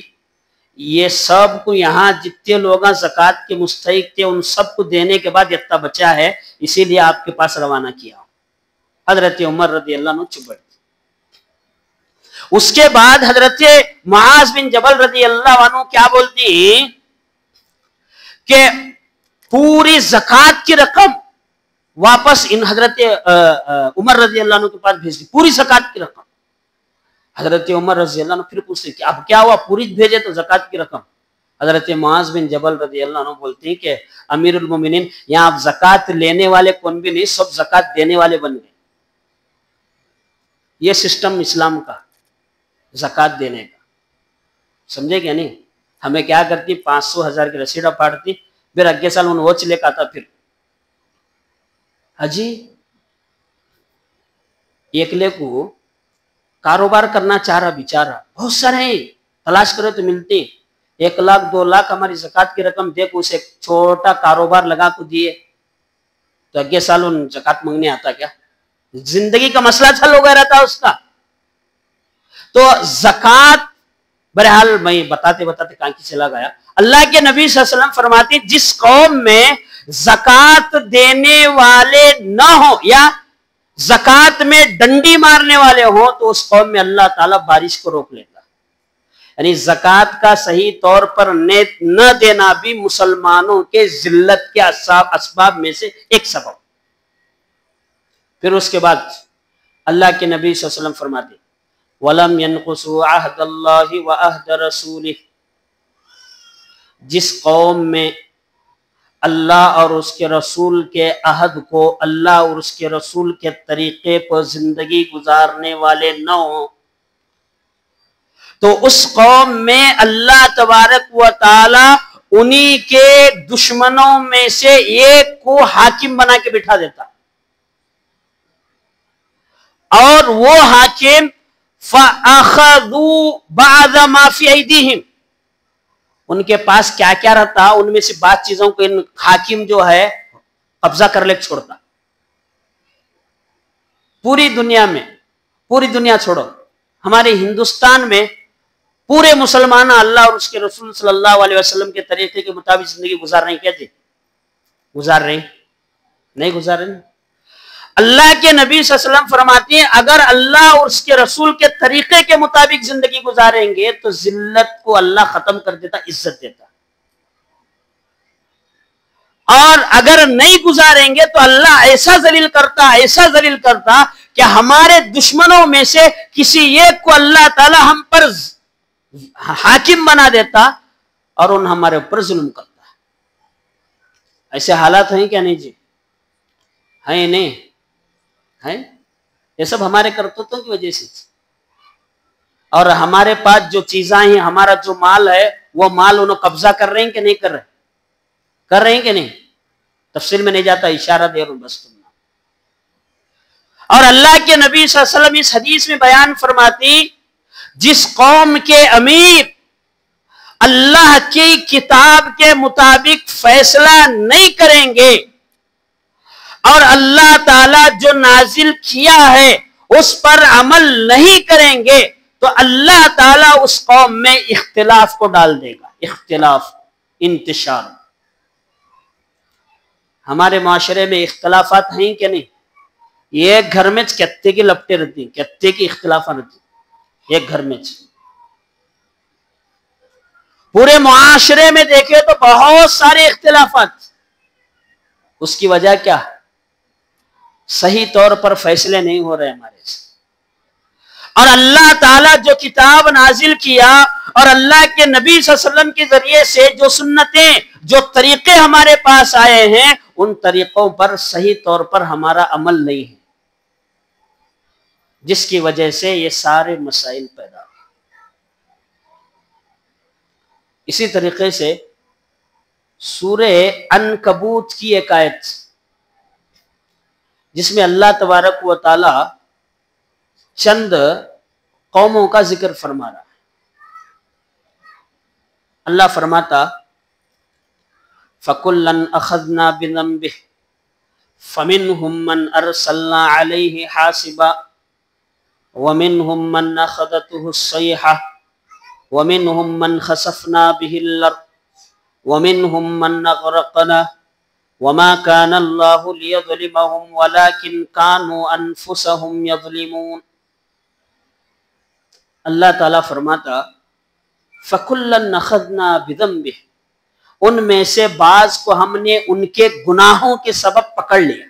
یہ سب کو یہاں جتنے لوگ زکوٰۃ کے مستحق تھے ان سب کو دینے کے بعد اتنا بچا ہے، اسی لیے آپ کے پاس روانہ کیا. حضرت عمر رضی اللہ عنہ چپ بیٹھے. اس کے بعد حضرت معاذ بن جبل رضی اللہ عنہ کیا بولتی ہیں کہ پوری زکوٰۃ کی رقم واپس ان حضرت عمر رضی اللہ عنہ کے پاس بھیج دی، پوری زکوٰۃ کی رقم. حضرت عمر رضی اللہ عنہ پھر پوچھتے کہ اب کیا ہوا، پوری بھیجے تو زکوٰۃ کی رقم. حضرت معاذ بن جبل رضی اللہ عنہ بولتے ہیں کہ امیر المومنین، یہاں آپ زکوٰۃ لینے والے کون بھی نہیں، سب زکوٰۃ دینے والے بن گئے. یہ سسٹم اسلام کا زکوٰۃ دینے کا، سمجھے کیا نہیں؟ ہمیں کیا کرتی، 500,000 کی رسیدہ پھاڑتی، پھر اگے سال ان وہ چلے کا تھا. پھر حجی ایک لے کو کاروبار کرنا چاہ رہا بیچارہ، بہت سارے ہیں، تلاش کرے تو ملتی. 1 لاکھ 2 لاکھ ہماری زکوٰۃ کی رقم دیکھ اسے ایک چھوٹا کاروبار لگا کو دیے تو اگے سال ان زکوٰۃ مانگنے آتا کیا؟ زندگی کا مسئلہ حل ہو گیا رہتا اس کا. تو زکوٰۃ بہرحال میں بتاتے بتاتے کہاں کی چلا گیا. اللہ کے نبی صلی اللہ علیہ وسلم فرماتے جس قوم میں زکوٰۃ دینے والے نہ ہو یا زکوٰۃ میں ڈنڈی مارنے والے ہوں تو اس قوم میں اللہ تعالیٰ بارش کو روک لیتا. یعنی زکوٰۃ کا صحیح طور پر نہ دینا بھی مسلمانوں کے ذلت کے اسباب میں سے ایک سبب. پھر اس کے بعد اللہ کے نبی صلی اللہ علیہ وسلم فرماتے وَلَمْ يَنْقُصُوا عَهْدَ اللَّهِ وَعَهْدَ رَسُولِهِ، جس قوم میں اللہ اور اس کے رسول کے عہد کو، اللہ اور اس کے رسول کے طریقے پر زندگی گزارنے والے نہ ہوں، تو اس قوم میں اللہ تبارک و تعالی انہی کے دشمنوں میں سے ایک کو حاکم بنا کے بٹھا دیتا. اور وہ حاکم فَأَخَذُوا بَعْضَ مَا فِي أَيْدِيهِمْ، ان کے پاس کیا کیا رہتا ان میں سے بعض چیزوں کو ان حاکم جو ہے قبضہ کر لے چھوڑتا. پوری دنیا میں، پوری دنیا چھوڑو، ہمارے ہندوستان میں پورے مسلمان اللہ اور اس کے رسول صلی اللہ علیہ وسلم کے طریقے کے مطابق زندگی گزار رہے ہیں. کیا جی گزار رہے ہیں؟ نہیں گزار رہے ہیں. اللہ کے نبی صلی اللہ علیہ وسلم فرماتے ہیں اگر اللہ اور اس کے رسول کے طریقے کے مطابق زندگی گزاریں گے تو ذلت کو اللہ ختم کر دیتا، عزت دیتا. اور اگر نہیں گزاریں گے تو اللہ ایسا ذلیل کرتا کہ ہمارے دشمنوں میں سے کسی ایک کو اللہ تعالی ہم پر حاکم بنا دیتا اور ان ہمارے اوپر ظلم کرتا. ایسے حالات ہیں کیا نہیں جی؟ ہیں نہیں ہیں؟ یہ سب ہمارے کرتوتوں کی وجہ سے. اور ہمارے پاس جو چیزیں ہیں، ہمارا جو مال ہے، وہ مال انہوں قبضہ کر رہے ہیں کہ نہیں کر رہے؟ کر رہے ہیں کہ نہیں؟ تفصیل میں نہیں جاتا، اشارہ دے رہا ہوں بس تم. اور اللہ کے نبی صلی اللہ علیہ وسلم اس حدیث میں بیان فرماتی جس قوم کے امیر اللہ کی کتاب کے مطابق فیصلہ نہیں کریں گے اور اللہ تعالیٰ جو نازل کیا ہے اس پر عمل نہیں کریں گے تو اللہ تعالیٰ اس قوم میں اختلاف کو ڈال دے گا. اختلاف، انتشار. ہمارے معاشرے میں اختلافات ہیں کہ نہیں؟ ایک گھر میں کتے کی لپٹیں رہتی ہیں، کتے کی اختلافات رہتی ہیں ایک گھر میں. پورے معاشرے میں دیکھیں تو بہت سارے اختلافات. اس کی وجہ کیا ہے؟ صحیح طور پر فیصلے نہیں ہو رہے ہمارے سے. اور اللہ تعالیٰ جو کتاب نازل کیا اور اللہ کے نبی صلی اللہ علیہ وسلم کے ذریعے سے جو سنتیں جو طریقے ہمارے پاس آئے ہیں ان طریقوں پر صحیح طور پر ہمارا عمل نہیں ہے، جس کی وجہ سے یہ سارے مسائل پیدا ہوئے. اسی طریقے سے سورہ عنکبوت کی ایک آیت جس میں اللہ تبارک و تعالی چند قوموں کا ذکر فرما رہا ہے. اللہ فرماتا فَكُلًّا أَخَذْنَا بِذَنبِهِ فَمِنْهُمْ مَنْ أَرْسَلْنَا عَلَيْهِ حَاصِبًا وَمِنْهُمْ مَنْ أَخَذَتْهُ الصَّيْحَةُ وَمِنْهُمْ مَنْ خَسَفْنَا بِهِ الْأَرْضَ وَمِنْهُمْ مَنْ أَغْرَقْنَا وَمَا كَانَ اللَّهُ لِيَظْلِمَهُمْ وَلَكِنْ كَانُوا أَنفُسَهُمْ يَظْلِمُونَ. اللہ تعالیٰ فرماتا فَكُلًّا أَخَذْنَا بِذَنبِهِ، ان میں سے بعض کو ہم نے ان کے گناہوں کے سبب پکڑ لیا،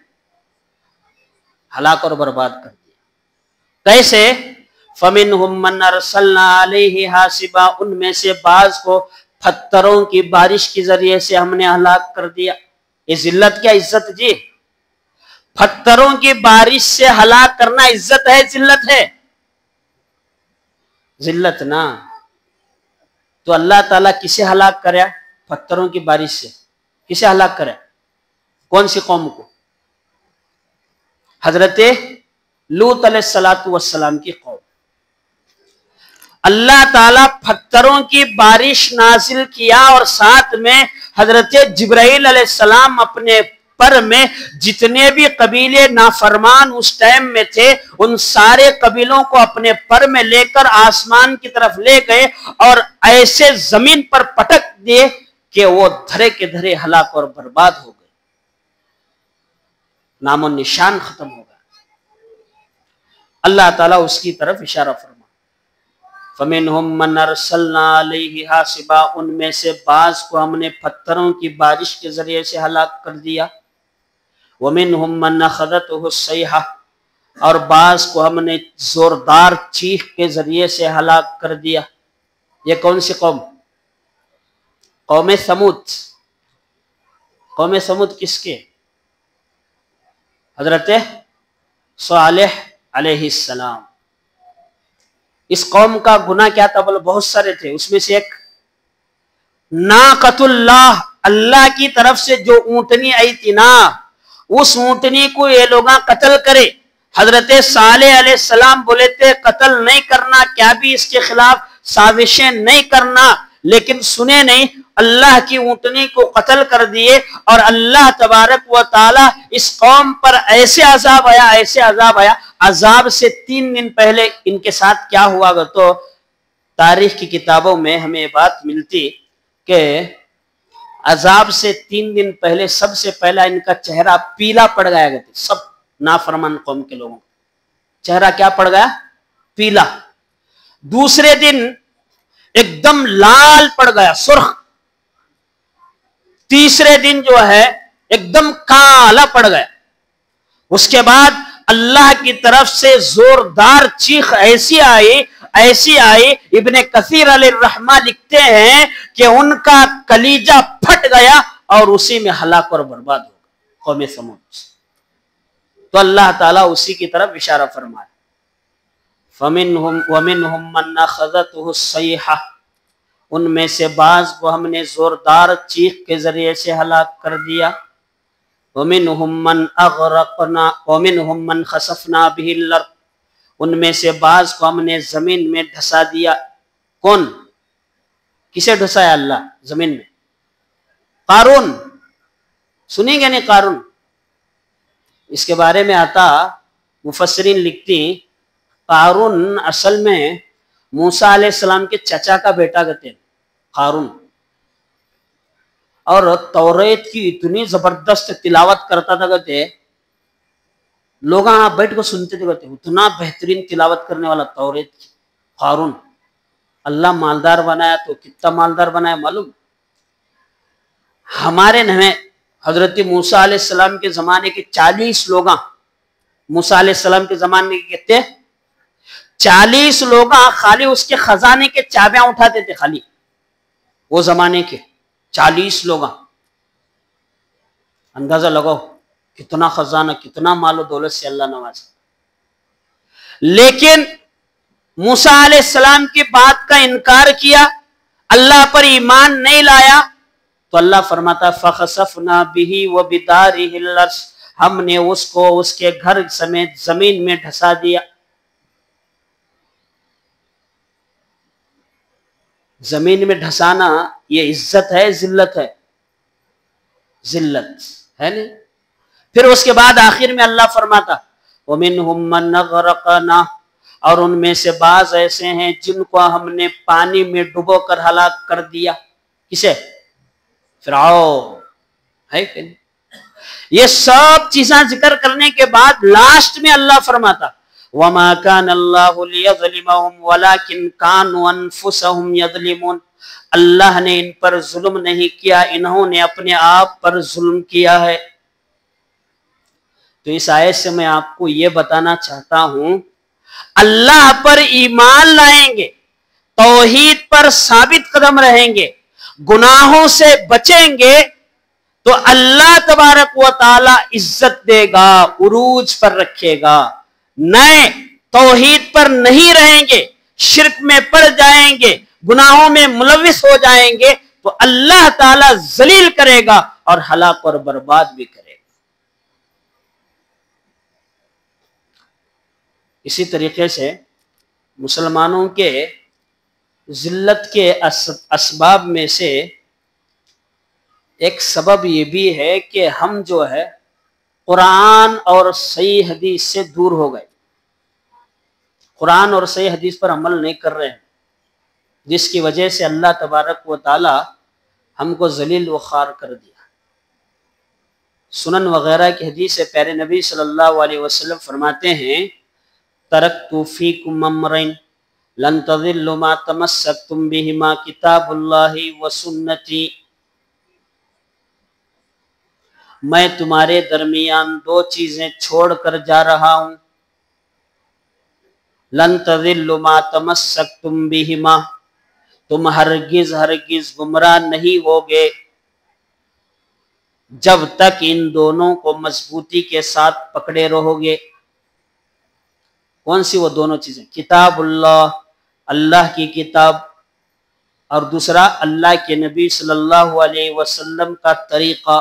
ہلاک اور برباد کر دیا. کیسے؟ فَمِنْهُمْ مَنْ أَرْسَلْنَا عَلَيْهِ حَاصِبًا، ان میں سے بعض کو پتھروں کی بارش کے ذریعے سے ہم نے ہلاک کر دیا. یہ ذلت کیا عزت جی؟ پتھروں کی بارش سے ہلاک کرنا عزت ہے ذلت ہے؟ ذلت نا. تو اللہ تعالیٰ کسے ہلاک کرے؟ پتھروں کی بارش سے. کسے ہلاک کرے؟ کون سی قوم کو؟ حضرت لوط علیہ السلام کی قوم. اللہ تعالیٰ پتھروں کی بارش نازل کیا اور ساتھ میں حضرت جبرائیل علیہ السلام اپنے پر میں جتنے بھی قبیلے نافرمان اس ٹائم میں تھے ان سارے قبیلوں کو اپنے پر میں لے کر آسمان کی طرف لے گئے اور ایسے زمین پر پٹک دیے کہ وہ دھرے کے دھرے ہلاک اور برباد ہو گئے، نام و نشان ختم ہو گیا. اللہ تعالیٰ اس کی طرف اشارہ فرما فَمِنْهُمْ مَنْ أَرْسَلْنَا عَلَيْهِ حَاصِبًا، ان میں سے بعض کو ہم نے پتھروں کی بارش کے ذریعے سے ہلاک کر دیا. وَمِنْهُمْ مَنْ أَخَذَتْهُ الصَّيْحَةُ، اور بعض کو ہم نے زوردار چیخ کے ذریعے سے ہلاک کر دیا. یہ کون سی قوم؟ قوم ثمود. قوم ثمود کس کے؟ حضرت صالح علیہ السلام. اس قوم کا گناہ کیا تھا؟ بولو بہت سارے تھے. اس میں سے ایک ناقۃ اللہ، اللہ کی طرف سے جو اونٹنی آئی تھی نا، اس اونٹنی کو یہ لوگ قتل کرے. حضرت صالح علیہ السلام بولے تھے قتل نہیں کرنا، کیا بھی اس کے خلاف سازشیں نہیں کرنا، لیکن سنے نہیں، اللہ کی اونٹنی کو قتل کر دیے. اور اللہ تبارک و تعالی اس قوم پر ایسے عذاب آیا، ایسے عذاب آیا. عذاب سے 3 دن پہلے ان کے ساتھ کیا ہوا گا؟ تو تاریخ کی کتابوں میں ہمیں بات ملتی کہ عذاب سے 3 دن پہلے سب سے پہلا ان کا چہرہ پیلا پڑ گیا تھا. سب نافرمان قوم کے لوگوں کا چہرہ کیا پڑ گیا؟ پیلا. دوسرے دن ایک دم لال پڑ گیا، سرخ. تیسرے دن جو ہے ایک دم کالا پڑ گیا. اس کے بعد اللہ کی طرف سے زوردار چیخ ایسی آئی ابن کثیر علیہ الرحمہ لکھتے ہیں کہ ان کا کلیجہ پھٹ گیا اور اسی میں ہلاک اور برباد ہو گیا قوم ثمود. تو اللہ تعالیٰ اسی کی طرف اشارہ فرمایا وَمِنْهُمْ مَنْ أَخَذَتْهُ الصَّيْحَةُ، ان میں سے بعض کو ہم نے زوردار چیخ کے ذریعے سے ہلاک کر دیا. وَمِنْهُمْ مَنْ أَغْرَقْنَا وَمِنْهُمْ مَنْ خَسَفْنَا بِهِ الْأَرْضَ، ان میں سے بعض کو ہم نے زمین میں دھسا دیا. کون؟ کسے دھسایا اللہ زمین میں؟ قارون. سنیں گے نہیں قارون؟ اس کے بارے میں آتا مفسرین لکھتی قارون اصل میں موسیٰ علیہ السلام کے چچا کا بیٹا کہتے ہیں قارون. اور توریت کی اتنی زبردست تلاوت کرتا تھا کہتے لوگ یہاں بیٹھ کو سنتے تھے، کہتے اتنا بہترین تلاوت کرنے والا توریت کی قارون. اللہ مالدار بنایا تو کتنا مالدار بنایا معلوم؟ ہمارے نوے حضرت موسیٰ علیہ السلام کے زمانے کے 40 لوگ موسیٰ علیہ السلام کے زمانے کے کہتے ہیں 40 لوگ خالی اس کے خزانے کے چابیاں اٹھاتے تھے، خالی وہ زمانے کے 40 لوگ. اندازہ لگاؤ کتنا خزانہ، کتنا مال و دولت سے اللہ نوازا. لیکن موسیٰ علیہ السلام کی بات کا انکار کیا، اللہ پر ایمان نہیں لایا، تو اللہ فرماتا فَخَسَفْنَا بِهِ وَبِدَارِهِ الْأَرْضَ، ہم نے اس کو اس کے گھر سمیت زمین میں ڈھسا دیا. زمین میں ڈھسانا یہ عزت ہے، ذلت ہے؟ ذلت ہے نہیں. پھر اس کے بعد آخر میں اللہ فرماتا وَمِنْهُمْ مَنْ أَغْرَقْنَا، اور ان میں سے بعض ایسے ہیں جن کو ہم نے پانی میں ڈبو کر ہلاک کر دیا. کسے؟ فرعون ہے کہ نہیں؟ یہ سب چیزاں ذکر کرنے کے بعد لاسٹ میں اللہ فرماتا وَمَا كَانَ اللَّهُ لِيَظْلِمَهُمْ وَلَكِنْ كَانُوا أَنفُسَهُمْ يَظْلِمُونَ. اللہ نے ان پر ظلم نہیں کیا، انہوں نے اپنے آپ پر ظلم کیا ہے. تو اس آیت سے میں آپ کو یہ بتانا چاہتا ہوں، اللہ پر ایمان لائیں گے، توحید پر ثابت قدم رہیں گے، گناہوں سے بچیں گے، تو اللہ تبارک و تعالی عزت دے گا، عروج پر رکھے گا. نئے توحید پر نہیں رہیں گے، شرک میں پڑ جائیں گے، گناہوں میں ملوث ہو جائیں گے، تو اللہ تعالی ذلیل کرے گا اور ہلاک اور برباد بھی کرے گا. اسی طریقے سے مسلمانوں کے ذلت کے اسباب میں سے ایک سبب یہ بھی ہے کہ ہم جو ہے قرآن اور صحیح حدیث سے دور ہو گئے، قرآن اور صحیح حدیث پر عمل نہیں کر رہے ہیں، جس کی وجہ سے اللہ تبارک و تعالی ہم کو ذلیل و خوار کر دیا. سنن وغیرہ کی حدیث سے پیارے نبی صلی اللہ علیہ وسلم فرماتے ہیں ترکت فیکم امرین لن تضلوا ما تمسکتم بہما کتاب اللہ و سنتی. میں تمہارے درمیان 2 چیزیں چھوڑ کر جا رہا ہوں. لن تضلوا ما تمسکتم بہما، تم ہرگز گمراہ نہیں ہوگے جب تک ان دونوں کو مضبوطی کے ساتھ پکڑے رہو گے. کون سی وہ دونوں چیزیں؟ کتاب اللہ، اللہ کی کتاب، اور دوسرا اللہ کے نبی صلی اللہ علیہ وسلم کا طریقہ.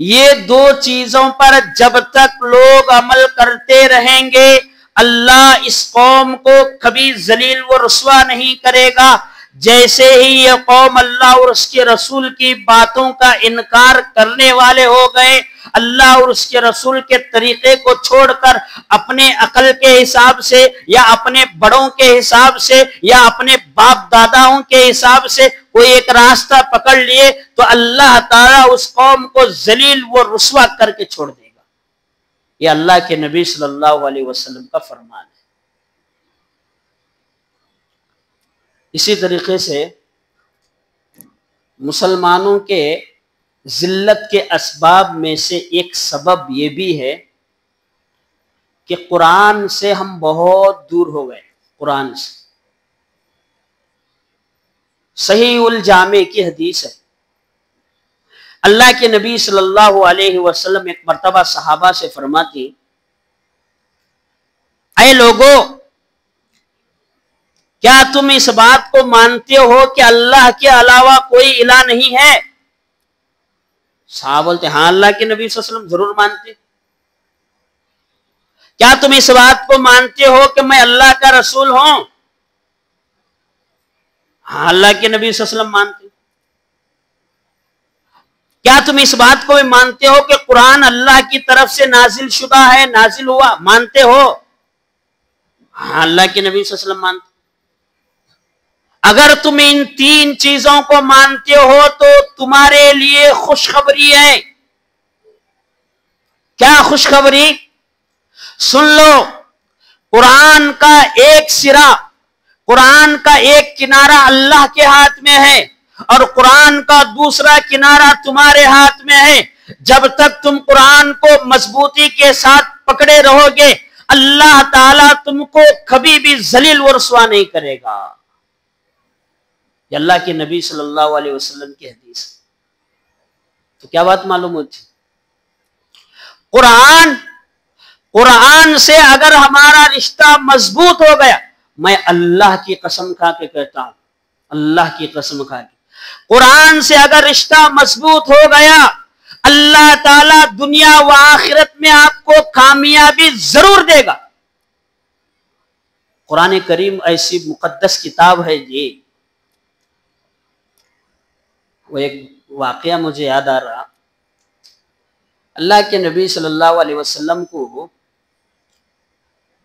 یہ 2 چیزوں پر جب تک لوگ عمل کرتے رہیں گے اللہ اس قوم کو کبھی ذلیل و رسوا نہیں کرے گا. جیسے ہی یہ قوم اللہ اور اس کے رسول کی باتوں کا انکار کرنے والے ہو گئے، اللہ اور اس کے رسول کے طریقے کو چھوڑ کر اپنے عقل کے حساب سے یا اپنے بڑوں کے حساب سے یا اپنے باپ داداؤں کے حساب سے کوئی ایک راستہ پکڑ لیے، تو اللہ تعالیٰ اس قوم کو ذلیل و رسوا کر کے چھوڑ دے گا. یہ اللہ کے نبی صلی اللہ علیہ وسلم کا فرمان ہے. اسی طریقے سے مسلمانوں کے ذلت کے اسباب میں سے ایک سبب یہ بھی ہے کہ قرآن سے ہم بہت دور ہو گئے. قرآن سے صحیح الجامع کی حدیث ہے، اللہ کے نبی صلی اللہ علیہ وسلم ایک مرتبہ صحابہ سے فرماتی اے لوگو، کیا تم اس بات کو مانتے ہو کہ اللہ کے علاوہ کوئی الہ نہیں ہے؟ صحابہ بولتے ہاں اللہ کے نبی صلی اللہ علیہ وسلم ضرور مانتے. کیا تم اس بات کو مانتے ہو کہ میں اللہ کا رسول ہوں؟ ہاں اللہ کے نبی صلی اللہ علیہ وسلم مانتے. کیا تم اس بات کو بھی مانتے ہو کہ قرآن اللہ کی طرف سے نازل شدہ ہے، نازل ہوا؟ مانتے ہو؟ ہاں اللہ کے نبی صلی اللہ علیہ وسلم مانتے. اگر تم ان 3 چیزوں کو مانتے ہو تو تمہارے لیے خوشخبری ہے. کیا خوشخبری؟ سن لو، قرآن کا ایک سرا، قرآن کا ایک کنارہ اللہ کے ہاتھ میں ہے اور قرآن کا دوسرا کنارہ تمہارے ہاتھ میں ہے. جب تک تم قرآن کو مضبوطی کے ساتھ پکڑے رہو گے اللہ تعالیٰ تم کو کبھی بھی ذلیل و رسوا نہیں کرے گا. یہ اللہ کے نبی صلی اللہ علیہ وسلم کی حدیث. تو کیا بات معلوم ہوتی؟ قرآن سے اگر ہمارا رشتہ مضبوط ہو گیا، میں اللہ کی قسم کھا کے کہتا ہوں، اللہ کی قسم کھا کے، قرآن سے اگر رشتہ مضبوط ہو گیا اللہ تعالیٰ دنیا و آخرت میں آپ کو کامیابی ضرور دے گا. قرآن کریم ایسی مقدس کتاب ہے جی. وہ ایک واقعہ مجھے یاد آ رہا. اللہ کے نبی صلی اللہ علیہ وسلم کو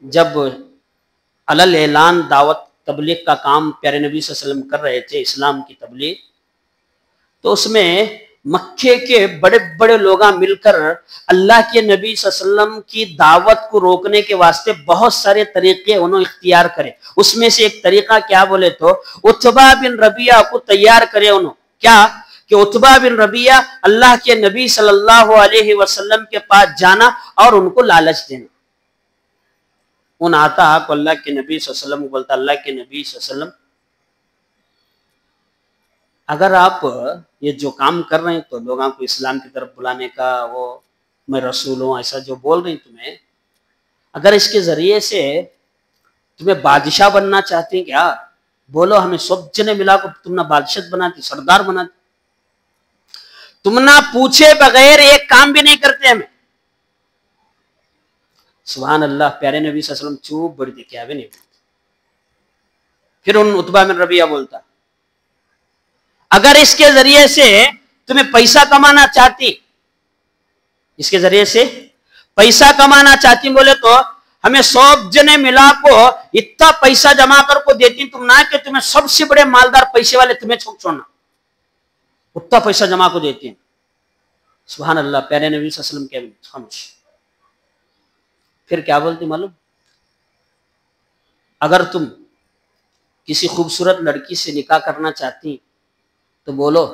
جب علل اعلان دعوت تبلیغ کا کام پیارے نبی صلی اللہ علیہ وسلم کر رہے تھے، اسلام کی تبلیغ، تو اس میں مکے کے بڑے بڑے لوگ مل کر اللہ کے نبی صلی اللہ علیہ وسلم کی دعوت کو روکنے کے واسطے بہت سارے طریقے انہوں اختیار کرے. اس میں سے ایک طریقہ کیا بولے تو عتبہ بن ربیعہ کو تیار کرے انہوں. کیا کہ عتبہ بن ربیعہ اللہ کے نبی صلی اللہ علیہ وسلم کے پاس جانا اور ان کو لالچ دینا. ان آتا کو اللہ کے نبی صلی اللہ علیہ وسلم کو بولتا، اللہ کے نبی صلی اللہ علیہ وسلم اگر آپ یہ جو کام کر رہے ہیں تو لوگوں کو اسلام کی طرف بلانے کا، وہ میں رسول ہوں ایسا جو بول رہی تمہیں، اگر اس کے ذریعے سے تمہیں بادشاہ بننا چاہتے ہیں کیا، بولو ہمیں سب جنے ملا کو تم نہ بادشاہ بناتی، سردار بناتی، تم نہ پوچھے بغیر ایک کام بھی نہیں کرتے ہمیں. سبحان اللہ. پیارے نبی صلی اللہ علیہ وسلم چوپ بڑی تھی، کیا بھی نہیں بولتے. پھر ان عتبہ بن ربیعہ بولتا، اگر اس کے ذریعے سے تمہیں پیسہ کمانا چاہتی، اس کے ذریعے سے پیسہ کمانا چاہتی بولے تو ہمیں سب جنے ملا کو اتنا پیسہ جمع کر کو دیتی، تم نہ کہ تمہیں سب سے بڑے مالدار پیسے والے تمہیں چھوڑنا، اتنا پیسہ جمع کو دیتی ہیں. سبحان اللہ. پیارے نبی صلی اللہ علیہ وسلم کے خاموش. پھر کیا بولتی معلوم؟ اگر تم کسی خوبصورت لڑکی سے نکاح کرنا چاہتی تو بولو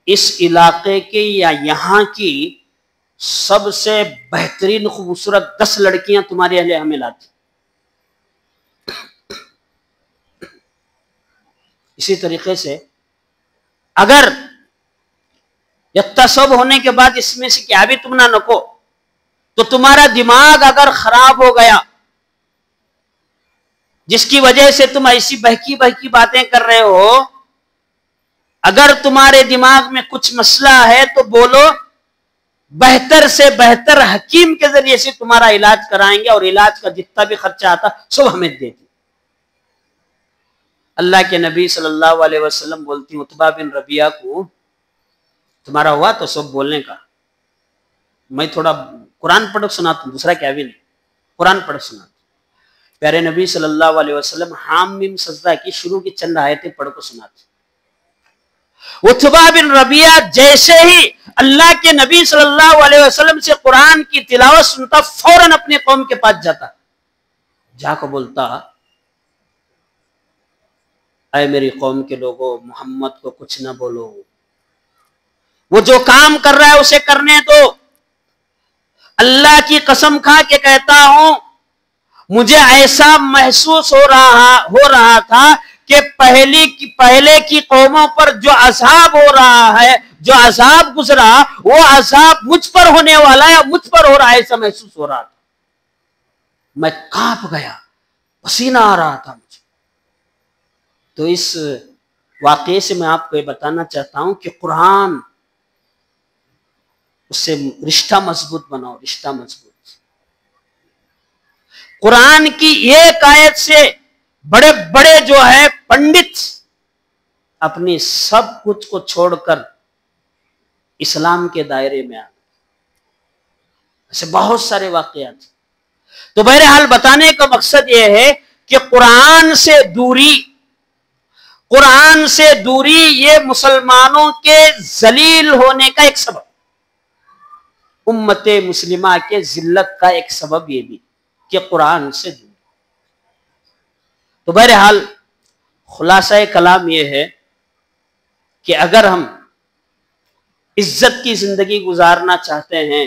اس علاقے کے یا یہاں کی سب سے بہترین خوبصورت 10 لڑکیاں تمہارے لیے ہمیں لاتی. اسی طریقے سے اگر سب ہونے کے بعد اس میں سے کیا بھی تم نہ نکو تو تمہارا دماغ اگر خراب ہو گیا جس کی وجہ سے تم ایسی بہکی بہکی باتیں کر رہے ہو، اگر تمہارے دماغ میں کچھ مسئلہ ہے تو بولو بہتر سے بہتر حکیم کے ذریعے سے تمہارا علاج کرائیں گے، اور علاج کا جتنا بھی خرچہ آتا سب ہمیں دے دیں. اللہ کے نبی صلی اللہ علیہ وسلم بولتی عتبہ بن ربیعہ کو، تمہارا ہوا تو سب بولنے کا، میں تھوڑا قرآن پڑھ سناتا ہوں، دوسرا کیا بھی نہیں، قرآن پڑھ سناتا ہوں. پیارے نبی صلی اللہ علیہ وسلم حامیم سجدہ کی شروع کی چند آیتیں پڑھ کو سناتے. عتبہ بن ربیعہ جیسے ہی اللہ کے نبی صلی اللہ علیہ وسلم سے قرآن کی تلاوت سنتا فوراً اپنے قوم کے پاس جاتا، جا کو بولتا، اے میری قوم کے لوگوں، محمد کو کچھ نہ بولو، وہ جو کام کر رہا ہے اسے کرنے دو. اللہ کی قسم کھا کے کہتا ہوں مجھے ایسا محسوس ہو رہا تھا کہ پہلے کی قوموں پر جو عذاب ہو رہا ہے، جو عذاب گزرا، وہ عذاب مجھ پر ہونے والا ہے، مجھ پر ہو رہا ہے، ایسا محسوس ہو رہا تھا. میں کانپ گیا، پسینہ آ رہا تھا مجھے. تو اس واقعے سے میں آپ کو یہ بتانا چاہتا ہوں کہ قرآن، اس سے رشتہ مضبوط بناؤ، رشتہ مضبوط. قرآن کی ایک آیت سے بڑے بڑے جو ہے پنڈت اپنی سب کچھ کو چھوڑ کر اسلام کے دائرے میں آ گئے. ایسے بہت سارے واقعات. تو بہرحال بتانے کا مقصد یہ ہے کہ قرآن سے دوری یہ مسلمانوں کے ذلیل ہونے کا ایک سبب، امت مسلمہ کے ذلت کا ایک سبب یہ بھی کہ قرآن سے دور. تو بہرحال خلاصہ کلام یہ ہے کہ اگر ہم عزت کی زندگی گزارنا چاہتے ہیں